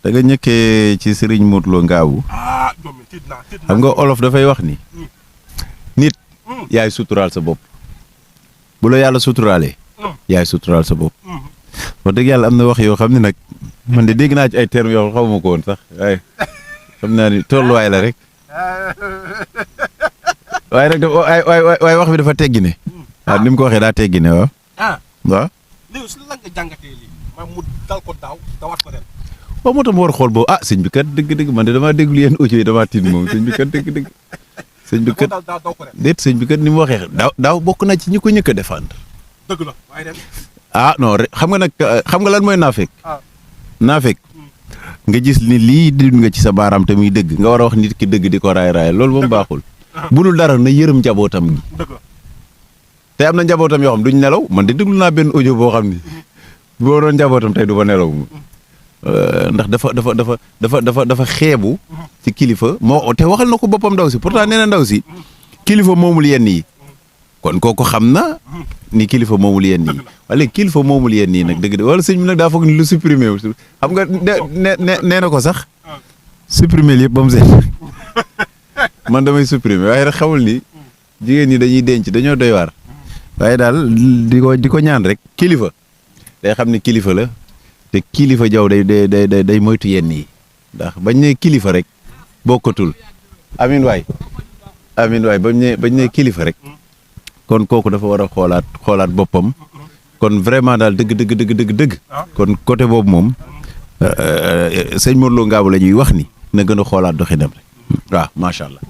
da nga ñëkkee ci Serigne Modou Lo Ngabou xam nga olof dafay wax ni nit yaay suturaal sa bopp bu la yàlla suturaalee yaay suturaal sa bopp wax dëgg yàlla am na wax yoo xam ne nag man de dégg naa ci ay termes yoo xaw ma ko woon sax waaye xam naa ni tolluwaay la rek waaye nag waaye wax bi dafa teggine waaw ni mu ko waxee daa teggine waaw waaw léegi su la nga jàngatee lii maam mu dal ko daaw dawaat ko ren waaw moo tax ma war a xool boobu sëñ bi kat dëgg-dëgg man de damaa déglu yenn audio yi damaa tiit moom sëñ bi kat dëgg-dëgg sëñ bi kat déet sëñ bi kat ni mu waxee daaw bokk na ci ñi ko ñëkk a défendre dëgg la waaye ren non xam nga nag xam nga lan mooy naafeq naafeq nga gis ni lii di nga ci sa baaraam te muy dëgg nga war a wax nit ki dëgg di ko raay loolu moom baaxul bu dul dara na yërëm njabootam gi te am na njabootam yoo xam duñ nelaw man de déglu naa benn audio boo xam ni boo doon njabootam tey du fa nelaw ndax dafa xeebu ci kilifa moo te waxal na ko boppam ndaw si pourtant nee na ndaw si kilifa moomul yenn yi kon kooku xam na ni kilifa moomul yenn yi wala kilifa moomul yenn yi nag dëgg wala sëñ bi nag daa foog ni lu supprimer wu xam nga nee na ko sax supprimer yëpp ba mu seet man damay supprimer waaye rek xamul ni jigéen ñi dañuy denc dañoo doy waar waaye daal di ko ñaan rek kilifa day xam ni kilifa la te kilifa jaw day moytu yenn yi ndax bañ ne kilifa rek bokkatul amin waay bañ ne kilifa rek kon kooku dafa war a xoolaat boppam kon vraiment daal dëgg kon côté boobu moom sëñ Modou Lo Ngabou la ñuy wax ni na gën a xoolaat doxinam rek waaw macha allah.